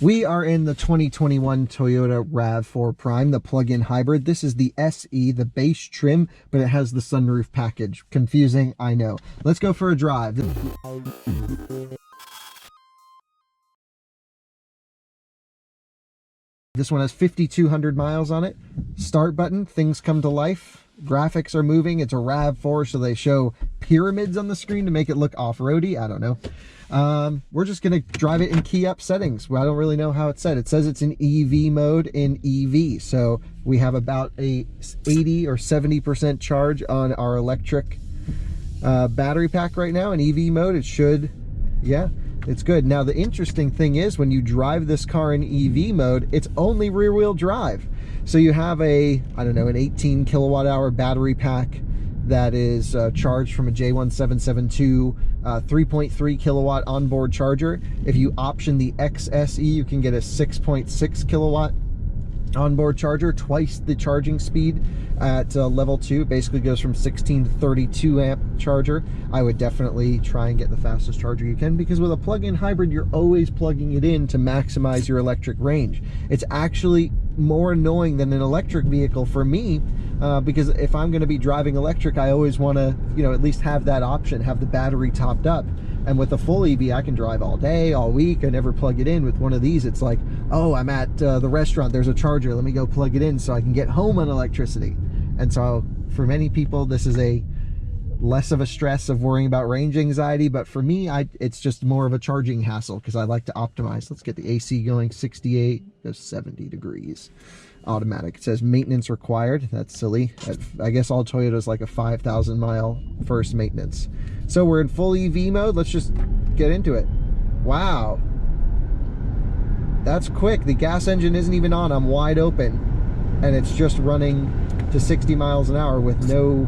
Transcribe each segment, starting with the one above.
We are in the 2021 Toyota RAV4 Prime, the plug-in hybrid. This is the SE, the base trim, but it has the sunroof package. Confusing, I know. Let's go for a drive. This one has 5,200 miles on it. Start button, things come to life. Graphics are moving. It's a RAV4, so they show pyramids on the screen to make it look off-roady. I don't know. We're just going to drive it in key up settings. Well, I don't really know how it's set. It says it's in EV mode in EV. So we have about a 80 or 70% charge on our electric battery pack right now. In EV mode, it should, yeah, it's good. Now, the interesting thing is when you drive this car in EV mode, it's only rear wheel drive. So you have a, I don't know, an 18 kilowatt hour battery pack that is charged from a J1772 3.3 kilowatt onboard charger. If you option the XSE, you can get a 6.6 kilowatt onboard charger, twice the charging speed at level 2. Basically goes from 16 to 32 amp charger. I would definitely try and get the fastest charger you can, because with a plug-in hybrid, you're always plugging it in to maximize your electric range. It's actually more annoying than an electric vehicle for me, because if I'm going to be driving electric, I always want to, you know, at least have that option, have the battery topped up. And with a full EV, I can drive all day, all week. I never plug it in. With one of these, it's like, oh, I'm at the restaurant, there's a charger, let me go plug it in so I can get home on electricity. And so for many people, this is a less of a stress of worrying about range anxiety, but for me, it's just more of a charging hassle because I like to optimize. Let's get the AC going. 68 to 70 degrees. Automatic. It says maintenance required. That's silly. I guess all Toyotas like a 5,000 mile first maintenance. So we're in full EV mode. Let's just get into it. Wow, that's quick. The gas engine isn't even on. I'm wide open and it's just running to 60 miles an hour with no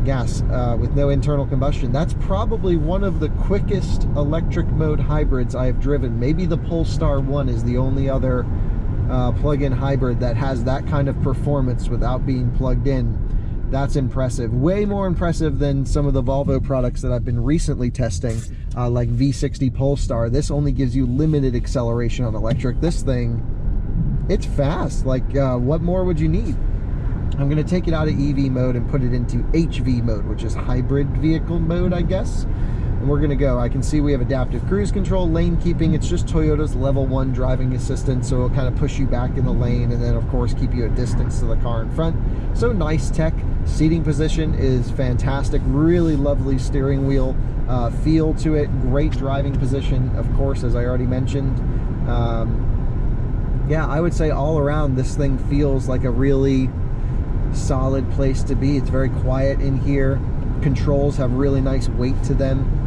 gas, with no internal combustion. That's probably one of the quickest electric mode hybrids I have driven. Maybe the Polestar 1 is the only other plug-in hybrid that has that kind of performance without being plugged in. That's impressive. Way more impressive than some of the Volvo products that I've been recently testing, like V60 Polestar. This only gives you limited acceleration on electric. This thing, it's fast. Like, what more would you need? I'm going to take it out of EV mode and put it into HV mode, which is hybrid vehicle mode, I guess. And we're going to go. I can see we have adaptive cruise control, lane keeping. It's just Toyota's level 1 driving assistant, so it'll kind of push you back in the lane and then, of course, keep you a distance to the car in front. So nice tech. Seating position is fantastic. Really lovely steering wheel feel to it. Great driving position, of course, as I already mentioned. Yeah, I would say all around this thing feels like a really solid place to be. It's very quiet in here. Controls have really nice weight to them.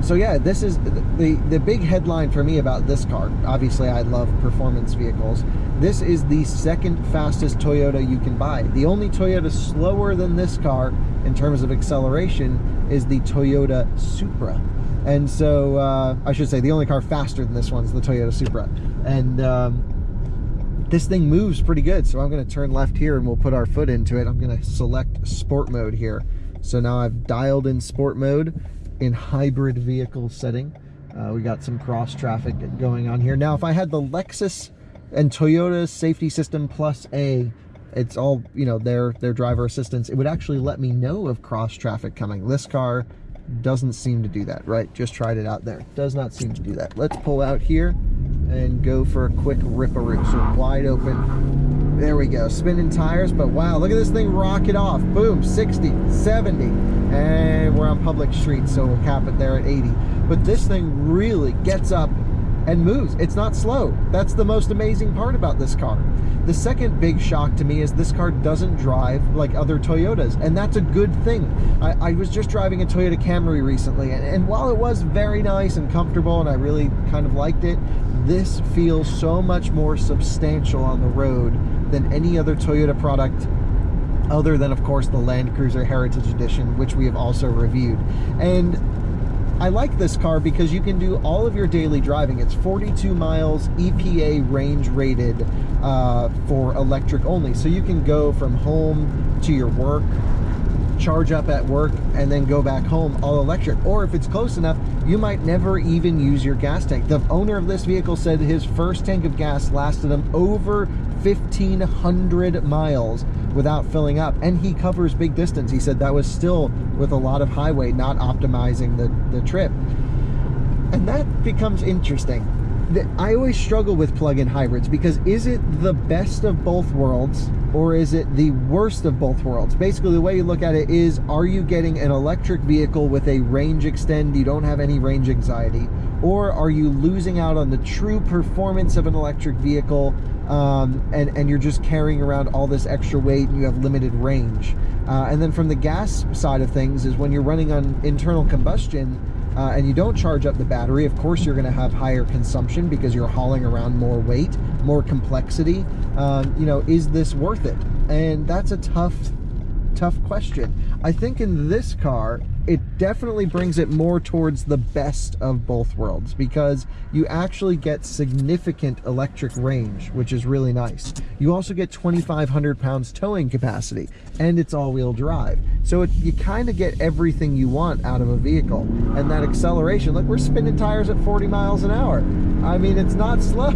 So yeah, this is the big headline for me about this car. Obviously, I love performance vehicles. This is the second fastest Toyota you can buy. The only Toyota slower than this car in terms of acceleration is the Toyota Supra. And so, I should say the only car faster than this one is the Toyota Supra. And this thing moves pretty good. So I'm going to turn left here and we'll put our foot into it. I'm going to select sport mode here. So now I've dialed in sport mode in hybrid vehicle setting. We got some cross traffic going on here. Now, if I had the Lexus and Toyota Safety System Plus A, it's all, you know, their driver assistance, it would actually let me know of cross traffic coming. This car doesn't seem to do that, right? Just tried it out there. Does not seem to do that. Let's pull out here and go for a quick rip-a-roo. So wide open. There we go. Spinning tires, but wow, look at this thing rocket off. Boom, 60, 70. And we're on public streets, so we'll cap it there at 80. But this thing really gets up and moves. It's not slow. That's the most amazing part about this car. The second big shock to me is this car doesn't drive like other Toyotas, and that's a good thing. I was just driving a Toyota Camry recently, and while it was very nice and comfortable and I really kind of liked it, this feels so much more substantial on the road than any other Toyota product, other than, of course, the Land Cruiser Heritage Edition, which we have also reviewed. And I like this car because you can do all of your daily driving. It's 42 miles EPA range rated for electric only. So you can go from home to your work charge up at work, and then go back home all electric. Or if it's close enough, you might never even use your gas tank. The owner of this vehicle said his first tank of gas lasted him over 1,500 miles without filling up, and he covers big distance. He said that was still with a lot of highway, not optimizing the trip. And that becomes interesting. I always struggle with plug-in hybrids, because is it the best of both worlds, or is it the worst of both worlds? Basically, the way you look at it is, are you getting an electric vehicle with a range extend, you don't have any range anxiety, or are you losing out on the true performance of an electric vehicle, and you're just carrying around all this extra weight and you have limited range? And then from the gas side of things is, when you're running on internal combustion, and you don't charge up the battery, of course you're going to have higher consumption because you're hauling around more weight, more complexity. You know, is this worth it? And that's a tough question. I think in this car, it definitely brings it more towards the best of both worlds, because you actually get significant electric range, which is really nice. You also get 2,500 pounds towing capacity, and it's all-wheel drive. So you kind of get everything you want out of a vehicle. And that acceleration, look, we're spinning tires at 40 miles an hour. I mean, it's not slow.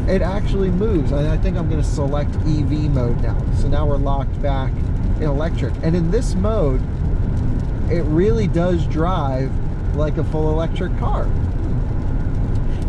It actually moves. And I think I'm going to select EV mode now. So now we're locked back in electric. And in this mode, it really does drive like a full electric car.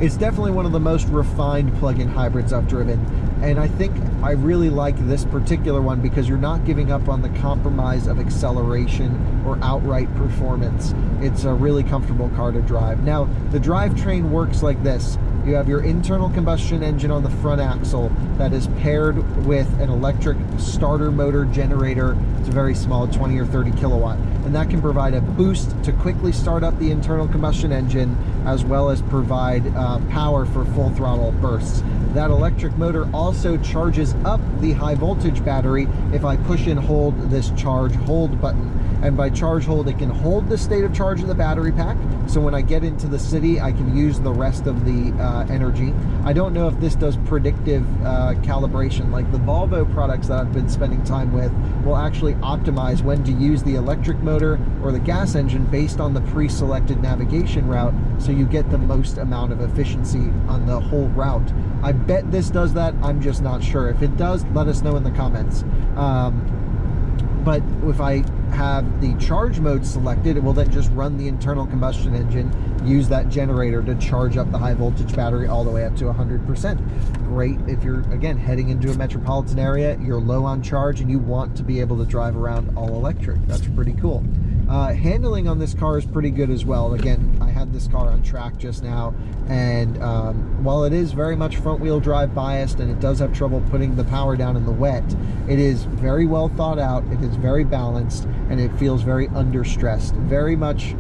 It's definitely one of the most refined plug-in hybrids I've driven, and I think I really like this particular one because you're not giving up on the compromise of acceleration or outright performance. It's a really comfortable car to drive. Now, the drivetrain works like this. You have your internal combustion engine on the front axle that is paired with an electric starter motor generator. It's a very small, 20 or 30 kilowatt, and that can provide a boost to quickly start up the internal combustion engine, as well as provide power for full throttle bursts. That electric motor also charges up the high voltage battery if I push and hold this charge hold button. And by charge hold, it can hold the state of charge of the battery pack, so when I get into the city, I can use the rest of the energy. I don't know if this does predictive calibration. Like the Volvo products that I've been spending time with will actually optimize when to use the electric motor or the gas engine based on the pre-selected navigation route, so you get the most amount of efficiency on the whole route. I bet this does that. I'm just not sure. If it does, let us know in the comments. But if I have the charge mode selected, it will then just run the internal combustion engine, use that generator to charge up the high voltage battery all the way up to 100%. Great if you're, again, heading into a metropolitan area, you're low on charge, and you want to be able to drive around all electric. That's pretty cool. Handling on this car is pretty good as well. Again, I had this car on track just now, and while it is very much front wheel drive biased and it does have trouble putting the power down in the wet, it is very well thought out, it is very balanced, and it feels very under stressed. Very much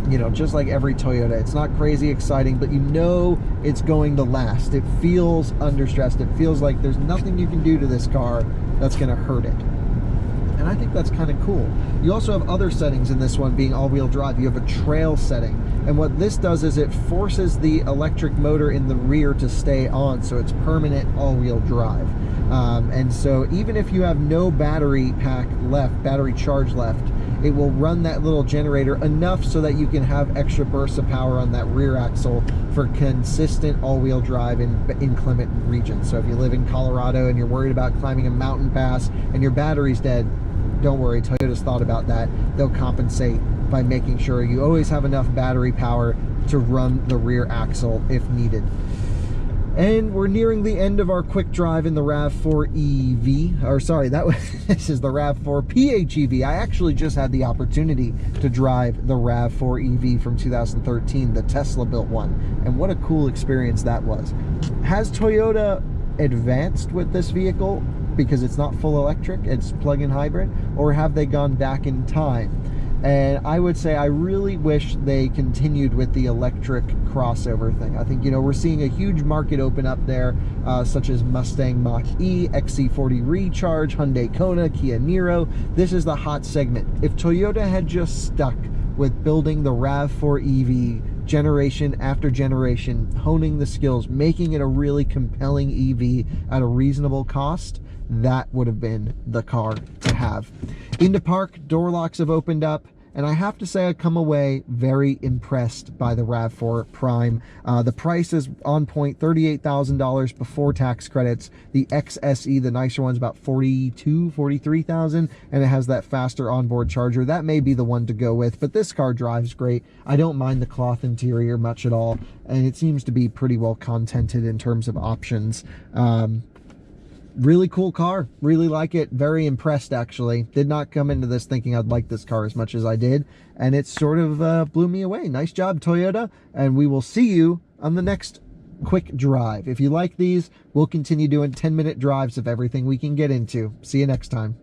you know, just like every Toyota. It's not crazy exciting, but you know it's going to last. It feels under stressed. It feels like there's nothing you can do to this car that's going to hurt it. And I think that's kind of cool. You also have other settings in this one, being all-wheel drive. You have a trail setting, and what this does is it forces the electric motor in the rear to stay on, so it's permanent all-wheel drive. And so even if you have no battery pack left, battery charge left, it will run that little generator enough so that you can have extra bursts of power on that rear axle for consistent all-wheel drive in inclement regions. So if you live in Colorado and you're worried about climbing a mountain pass and your battery's dead, don't worry, Toyota's thought about that. They'll compensate by making sure you always have enough battery power to run the rear axle if needed. And we're nearing the end of our quick drive in the RAV4 EV, or sorry, this is the RAV4 PHEV. I actually just had the opportunity to drive the RAV4 EV from 2013, the Tesla built one, and what a cool experience that was. Has Toyota advanced with this vehicle because it's not full electric, it's plug-in hybrid, or have they gone back in time? And I would say I really wish they continued with the electric crossover thing. I think, you know, we're seeing a huge market open up there, such as Mustang Mach-E, XC40 Recharge, Hyundai Kona, Kia Niro. This is the hot segment. If Toyota had just stuck with building the RAV4 EV generation after generation, honing the skills, making it a really compelling EV at a reasonable cost, that would have been the car to have. Into park, door locks have opened up, and I have to say I come away very impressed by the RAV4 Prime. The price is on point, $38,000 before tax credits. The XSE, the nicer one's about $42,000, $43,000, and it has that faster onboard charger. That may be the one to go with, but this car drives great. I don't mind the cloth interior much at all, and it seems to be pretty well contented in terms of options. Really cool car, really like it, very impressed actually. Did not come into this thinking I'd like this car as much as I did, and it sort of blew me away. Nice job, Toyota, and we will see you on the next quick drive. If you like these, we'll continue doing 10-minute drives of everything we can get into. See you next time.